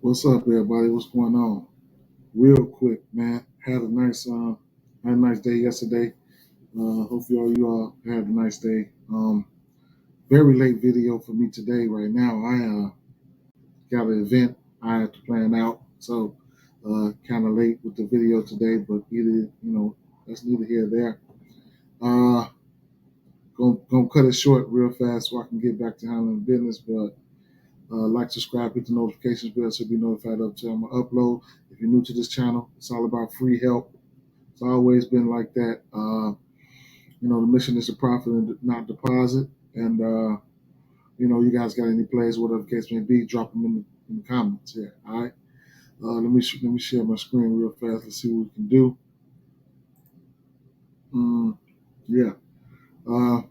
What's up, everybody? What's going on? Real quick, man. Had a nice day yesterday. Hopefully, all you all had a nice day. Very late video for me today. Right now, I got an event I had to plan out, so kind of late with the video today. But that's neither here nor there. Gonna cut it short real fast so I can get back to handling business. But like, subscribe, hit the notifications bell so you'll be notified every time I upload. If you're new to this channel, it's all about free help. It's always been like that. The mission is to profit and not deposit. And you guys got any plays, whatever the case may be, drop them in the comments here. All right. Let me share my screen real fast. Let's see what we can do. Yeah. I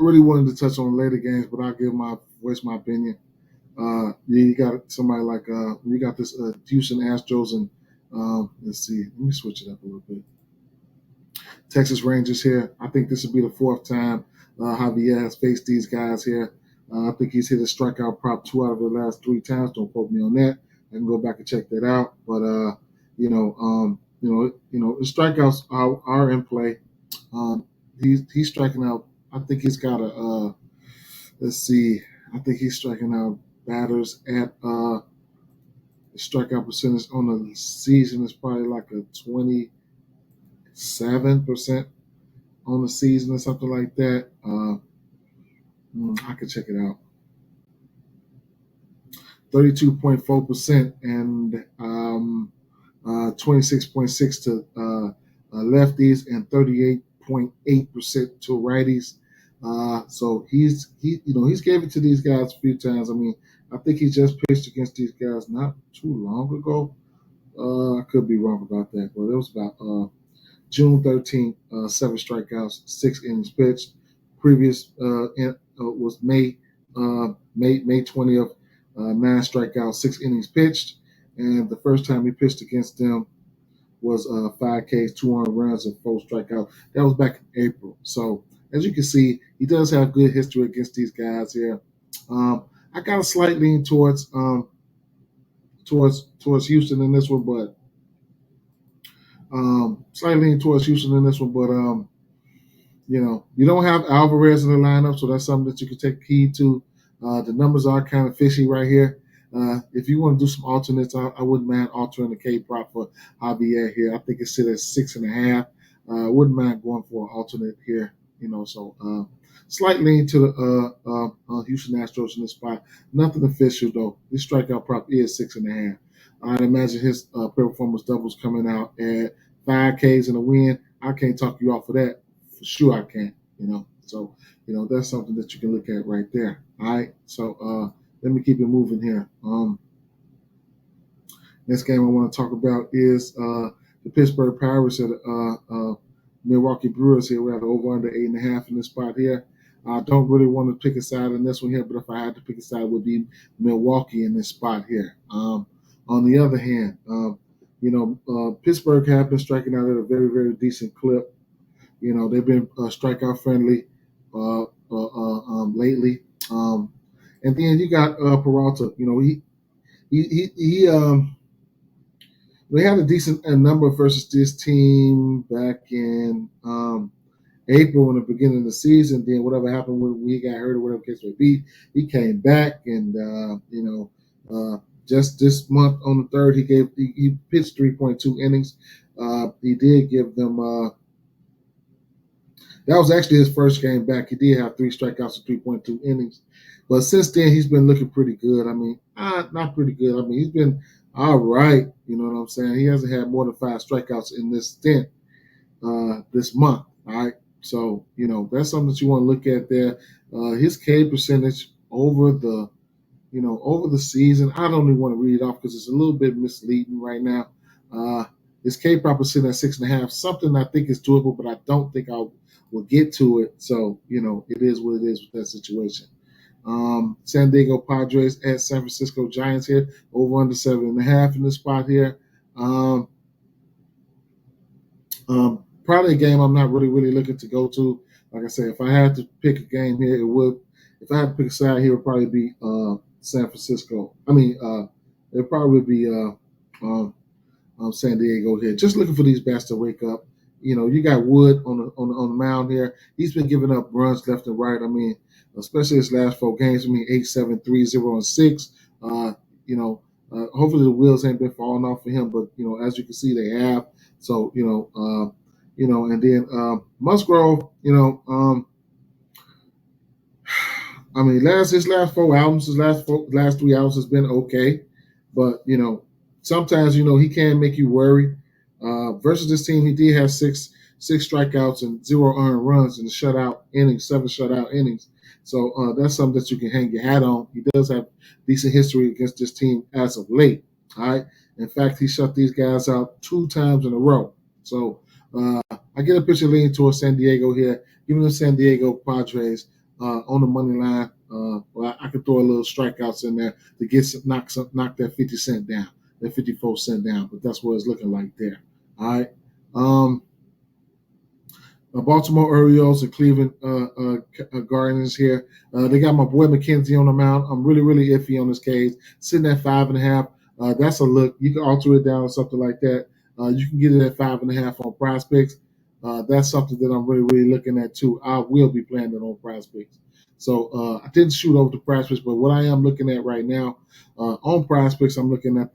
really wanted to touch on later games, but I'll voice my opinion. You got somebody like you got this Houston Astros and let's see. Let me switch it up a little bit. Texas Rangers here. I think this will be the fourth time Javier has faced these guys here. I think he's hit a strikeout prop 2 out of the last 3 times. Don't quote me on that. I can go back and check that out. But the strikeouts are in play. He's striking out. I think he's got a let's see. I think he's striking out batters at the strikeout percentage on the season is probably like a 27% on the season or something like that. I could check it out. 32.4% and 26.6 to lefties and 38.8% to righties. So he's gave it to these guys a few times. I mean, I think he just pitched against these guys not too long ago. I could be wrong about that, but it was about June 13th, 7 strikeouts, 6 innings pitched. Previous was May 20th, 9 strikeouts, 6 innings pitched. And the first time he pitched against them was 5 Ks, 2 earned runs, and 4 strikeouts. That was back in April. So as you can see, he does have good history against these guys here. I got a slight lean towards Houston in this one, but you don't have Alvarez in the lineup, so that's something that you can take heed to. The numbers are kind of fishy right here. If you want to do some alternates, I wouldn't mind altering the K prop for Javier here. I think it's sit at 6.5. I wouldn't mind going for an alternate here. Slight lean to the Houston Astros in this spot. Nothing official though. This strikeout prop is 6.5. I'd imagine his performance doubles coming out at 5 Ks in a win. I can't talk you off of that. For sure I can't. So that's something that you can look at right there. All right. So let me keep it moving here. Next game I want to talk about is the Pittsburgh Pirates at Milwaukee Brewers here. We're at over under 8.5 in this spot here. I don't really want to pick a side in this one here, but if I had to pick a side, it would be Milwaukee in this spot here. On the other hand, Pittsburgh have been striking out at a very, very decent clip. They've been strikeout friendly lately. And then you got Peralta. They had a decent number versus this team back in April in the beginning of the season. Then whatever happened when he got hurt or whatever case may be, he came back and just this month on the 3rd he pitched 3.2 innings. He did give them that was actually his first game back. He did have 3 strikeouts and 3.2 innings. But since then, he's been looking pretty good. I mean, not pretty good. I mean, he's been all right. You know what I'm saying? He hasn't had more than 5 strikeouts in this stint this month. All right. So, that's something that you want to look at there. His K percentage over the season, I don't even want to read it off because it's a little bit misleading right now. His K prop is sitting at 6.5, something I think is doable, but I don't think I will get to it. So, it is what it is with that situation. San Diego Padres at San Francisco Giants here, over under 7.5 in this spot here. Probably a game I'm not really looking to go to. Like I said, if I had to pick a game here, if I had to pick a side here, it would probably be San Francisco. it'll probably be San Diego here. Just looking for these bats to wake up. You got Wood on the mound here. He's been giving up runs left and right. I mean, especially his last 4 games. I mean, 8, 7, 3, 0, and 6. Hopefully the wheels ain't been falling off for him, but as you can see, they have. So and then Musgrove. I mean, his last 4 albums, his last 3 albums has been okay, but sometimes he can make you worry. Versus this team, he did have six strikeouts and 0 earned runs in the shutout innings, 7 shutout innings. So that's something that you can hang your hat on. He does have decent history against this team as of late. All right. In fact, he shut these guys out 2 times in a row. So I get a picture leaning towards San Diego here, giving them San Diego Padres on the money line. Well, I could throw a little strikeouts in there to knock that 50 cent down, that 54 cent down. But that's what it's looking like there. All right. The Baltimore Orioles and Cleveland Guardians here. They got my boy McKenzie on the mound. I'm really, really iffy on this case. Sitting at 5.5. That's a look. You can alter it down or something like that. You can get it at 5.5 on Prize Picks. That's something that I'm really, really looking at too. I will be playing it on Prize Picks. So I didn't shoot over the Prize Picks, but what I am looking at right now on Prize Picks, I'm looking at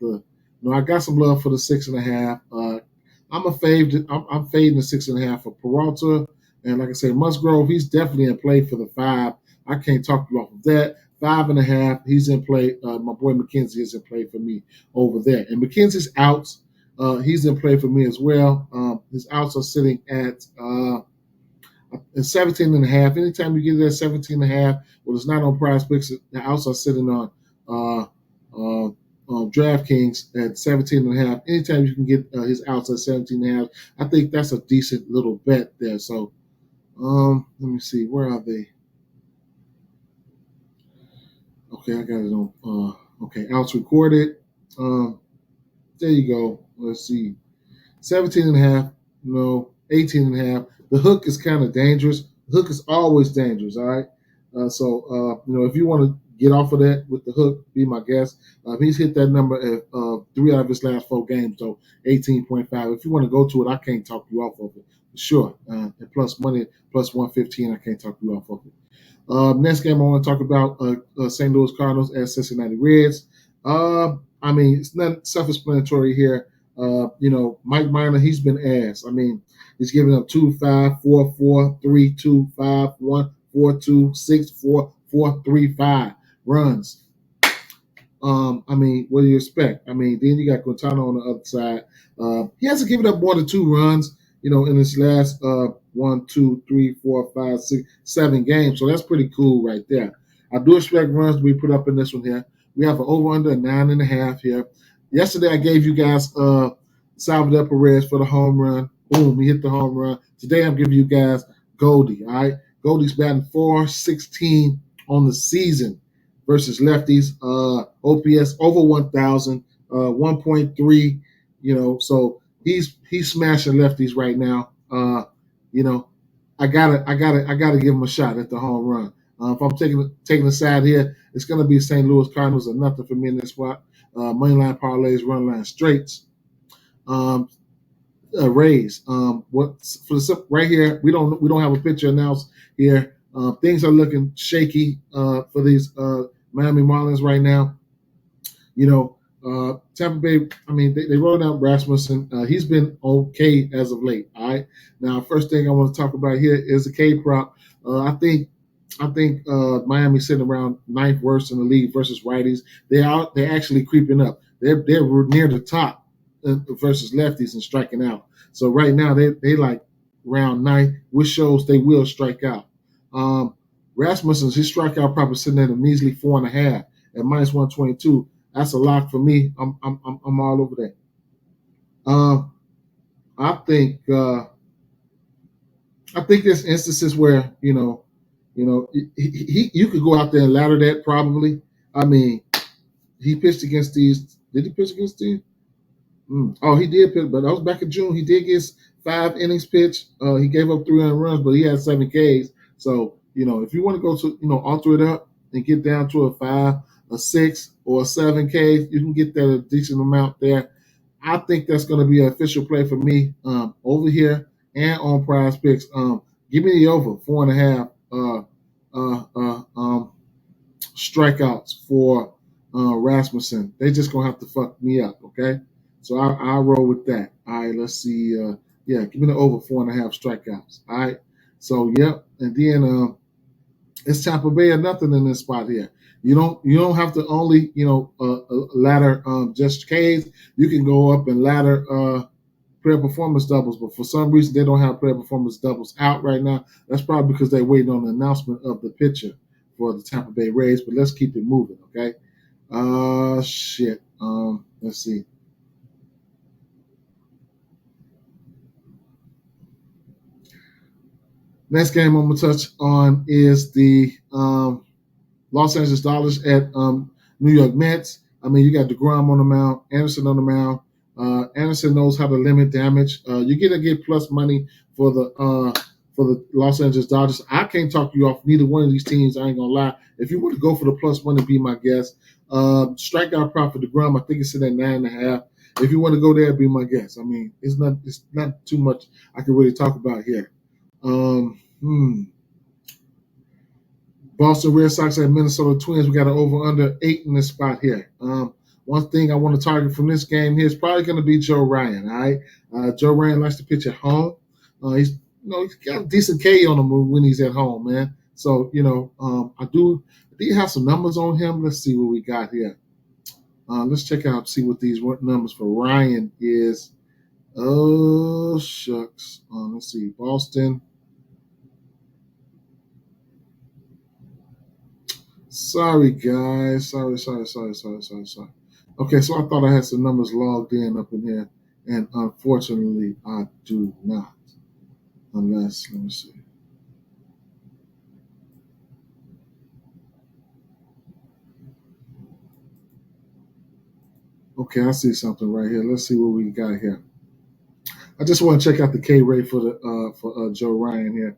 I got some love for the 6.5. I'm fading the 6.5 for Peralta, and like I say, Musgrove, he's definitely in play for the 5. I can't talk you off of that. 5.5, he's in play. My boy McKenzie is in play for me over there, and McKenzie's outs, he's in play for me as well. His outs are sitting at 17.5. Anytime you get it at 17.5, well, it's not on Prize Picks. The outs are sitting on DraftKings at 17.5. Anytime you can get his outs at 17.5, I think that's a decent little bet there. So let me see, where are they? Okay, I got it on. Okay, outs recorded. There you go. Let's see, 17.5. 18.5. The hook is kind of dangerous. The hook is always dangerous. All right. So if you want to get off of that with the hook, be my guest. He's hit that number at 3 out of his last 4 games, so 18.5. If you want to go to it, I can't talk you off of it for sure. And plus money, plus 115, I can't talk you off of it. Next game I want to talk about St. Louis Cardinals at Cincinnati Reds. I mean, it's not self-explanatory here. Mike Minor, he's been ass. I mean, he's giving up 2, 5, 4, 4, 3, 2, 5, 1, 4, 2, 6, 4, 4, 3, 5 runs. I mean, what do you expect? I mean, then you got Quintana on the other side. He hasn't given up more than 2 runs, in his last 1, 2, 3, 4, 5, 6, 7 games. So that's pretty cool right there. I do expect runs to be put up in this one here. We have an over-under 9.5 here. Yesterday, I gave you guys Salvador Perez for the home run. Boom, he hit the home run. Today, I'm giving you guys Goldie, all right? Goldie's batting .416 on the season versus lefties. OPS over 1,000, 1.3. So he's smashing lefties right now. I gotta give him a shot at the home run. If I'm taking a side here, it's gonna be St. Louis Cardinals or nothing for me in this spot. Moneyline parlays, run line straights. Rays. Right here? We don't have a picture announced here. Things are looking shaky for these Miami Marlins right now. Tampa Bay. I mean, they rolled out Rasmussen. He's been okay as of late. All right. Now, first thing I want to talk about here is the K prop. I think Miami's sitting around 9th worst in the league versus righties. They're actually creeping up. They're near the top versus lefties and striking out. So right now they like round 9th, which shows they will strike out. Rasmussen's his strikeout prop is sitting at a measly 4.5 at minus 122. That's a lock for me. I'm all over that. I think there's instances where you could go out there and ladder that probably. I mean, he pitched against these. Did he pitch against these? Oh, he did pitch, but that was back in June. He did get 5 innings pitched. He gave up 300 runs, but he had 7 Ks. So if you want to go to alter it up and get down to a 5, a 6 or a 7K. You can get that a decent amount there. I think that's going to be an official play for me over here and on Prize Picks. Give me the over 4.5 strikeouts for Rasmussen. They just gonna have to fuck me up, okay? So I'll roll with that. All right, let's see. Yeah, give me the over 4.5 strikeouts. All right. So yep, and then it's Tampa Bay or nothing in this spot here. You don't have to only ladder just K's. You can go up and ladder player performance doubles, but for some reason they don't have player performance doubles out right now. That's probably because they're waiting on the announcement of the pitcher for the Tampa Bay Rays. But let's keep it moving, okay? Shit. Let's see. Next game I'm gonna touch on is the Los Angeles Dodgers at New York Mets. I mean, you got DeGrom on the mound, Anderson on the mound. Anderson knows how to limit damage. You're gonna get plus money for the Los Angeles Dodgers. I can't talk you off neither one of these teams. I ain't gonna lie. If you want to go for the plus money, be my guest. Strikeout prop for DeGrom, I think it's in at 9.5. If you want to go there, be my guest. I mean, it's not too much I can really talk about here. Boston Red Sox at Minnesota Twins. We got an over/under 8 in this spot here. One thing I want to target from this game here is probably going to be Joe Ryan. All right, Joe Ryan likes to pitch at home. He's got a decent K on him when he's at home, man. So I do have some numbers on him. Let's see what we got here. Let's check out see what these numbers for Ryan is. Oh shucks. Let's see, Boston. Sorry, guys. Sorry. Okay, so I thought I had some numbers logged in up in here, and unfortunately, I do not. Unless, let me see. Okay, I see something right here. Let's see what we got here. I just want to check out the K rate for Joe Ryan here.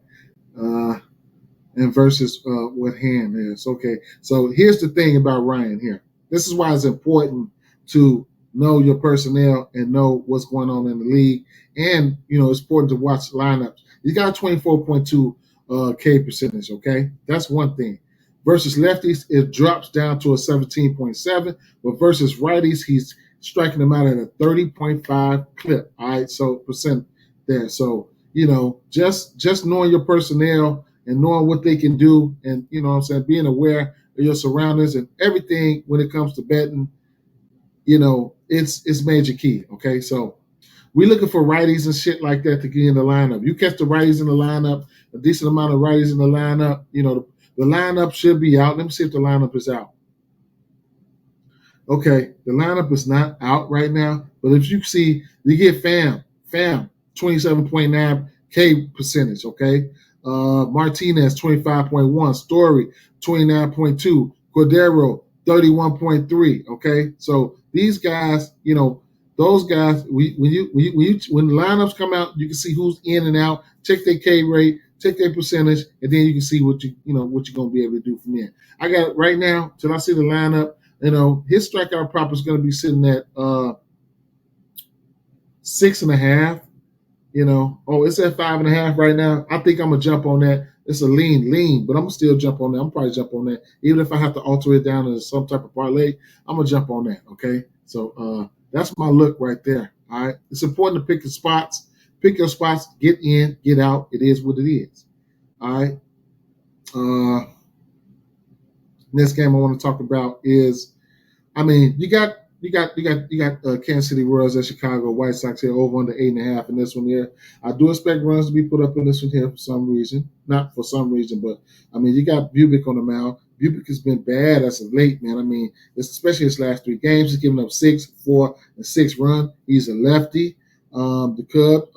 And versus what hand is. Okay, so here's the thing about Ryan here. This is why it's important to know your personnel and know what's going on in the league. And, it's important to watch lineups. He's got a 24.2 K percentage, okay? That's one thing. Versus lefties, it drops down to a 17.7. But versus righties, he's striking them out at a 30.5 clip. All right, so percent there. So, just knowing your personnel and knowing what they can do and, being aware of your surroundings and everything when it comes to betting, it's major key, okay? So we're looking for righties and shit like that to get in the lineup. You catch the righties in the lineup, a decent amount of righties in the lineup, the lineup should be out. Let me see if the lineup is out. Okay, the lineup is not out right now, but if you see, you get Fam, 27.9 K percentage, okay? Martinez, 25.1. Story, 29.2. Cordero, 31.3. Okay, so these guys, those guys, when the lineups come out, you can see who's in and out. Check their K rate, check their percentage, and then you can see what you're gonna be able to do from there. I got right now till I see the lineup. His strikeout prop is going to be sitting at 6.5. It's at 5.5 right now. I think I'm gonna jump on that. It's a lean, but I'm gonna still jump on that. I'm probably jump on that, even if I have to alter it down into some type of parlay. I'm gonna jump on that. Okay, so that's my look right there. All right, it's important to pick your spots. Pick your spots. Get in, get out. It is what it is. All right. Next game I want to talk about is, you got Kansas City Royals at Chicago White Sox here over under 8.5 in this one here. I do expect runs to be put up in this one here for some reason. Not for some reason, but you got Bubick on the mound. Bubick has been bad as of late, man. Especially his last 3 games, he's given up 6, 4, and 6 run. He's a lefty. The Cubs,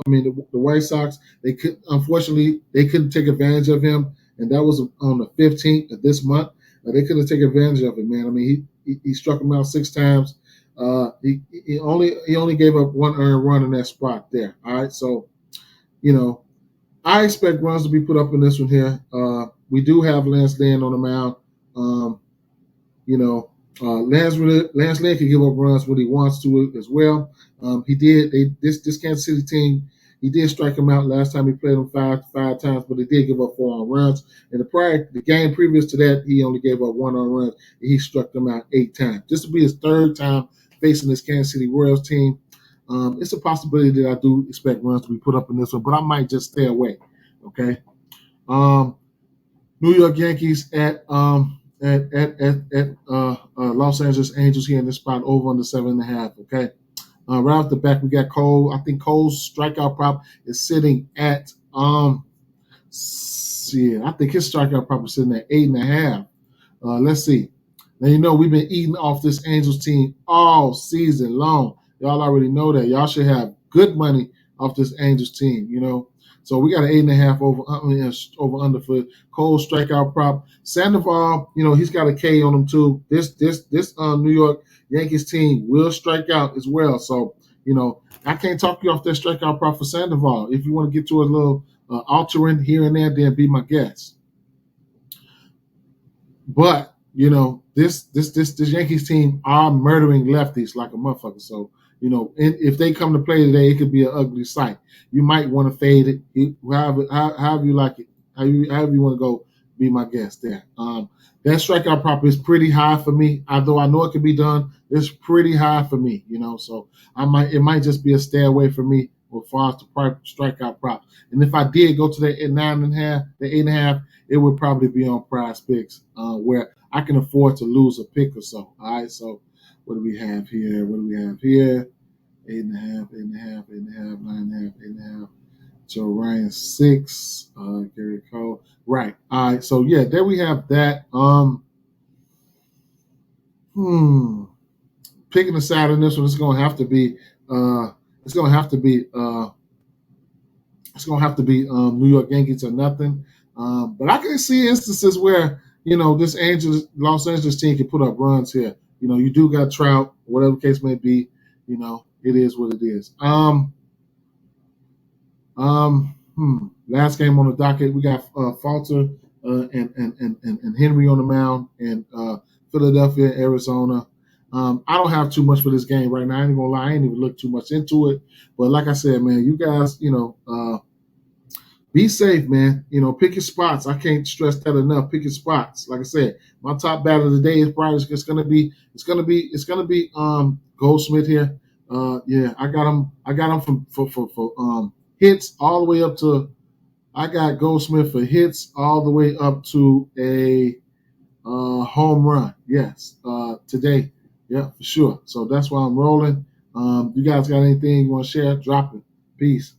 the White Sox, unfortunately they couldn't take advantage of him, and that was on the 15th of this month. They couldn't take advantage of it, man. He struck him out 6 times. He only gave up 1 earned run in that spot there. All right, so I expect runs to be put up in this one here. We do have Lance Lynn on the mound. Lance Lynn can give up runs when he wants to as well. He did. This Kansas City team, he did strike him out last time he played him five times, but he did give up 4 runs. And the game previous to that, he only gave up 1 run. And he struck them out 8 times. This will be his 3rd time facing this Kansas City Royals team. It's a possibility that I do expect runs to be put up in this one, but I might just stay away. Okay. New York Yankees at Los Angeles Angels here in this spot over under 7.5. Okay. Right off the back, we got Cole. I think Cole's strikeout prop is sitting at I think his strikeout prop is sitting at 8.5. Let's see. Now we've been eating off this Angels team all season long. Y'all already know that. Y'all should have good money off this Angels team. So we got an 8.5 over under for Cole's strikeout prop. Sandoval, he's got a K on him too. This New York Yankees team will strike out as well. So I can't talk you off that strikeout prop for Sandoval. If you want to get to a little altering here and there, then be my guest. But this Yankees team are murdering lefties like a motherfucker. So if they come to play today, it could be an ugly sight. You might want to fade it, however you like it, however you want to go. Be my guest there. That strikeout prop is pretty high for me. Although I know it can be done, it's pretty high for me. So it might just be a stay away for me as far as the strikeout prop. And if I did go to the 9.5, the 8.5, it would probably be on Prize Picks, where I can afford to lose a pick or so. All right, so what do we have here? 8.5, 8.5, 8.5, 9.5, 8.5. So Ryan 6, Gary Cole. Right. All right. So yeah, there we have that. Picking a side on this one, it's gonna have to be New York Yankees or nothing. But I can see instances where this Los Angeles team can put up runs here. You do got Trout, whatever the case may be. It is what it is. Last game on the docket, we got Falter and Henry on the mound, and Philadelphia, Arizona. I don't have too much for this game right now. I ain't gonna lie, I ain't even looked too much into it. But like I said, man, you guys, be safe, man. Pick your spots. I can't stress that enough. Pick your spots. Like I said, my top batter today is probably it's gonna be Goldsmith here. I got him for hits all the way up to. I got Goldsmith for hits all the way up to a home run. Yes, today. Yeah, for sure. So that's why I'm rolling. You guys got anything you want to share? Drop it. Peace.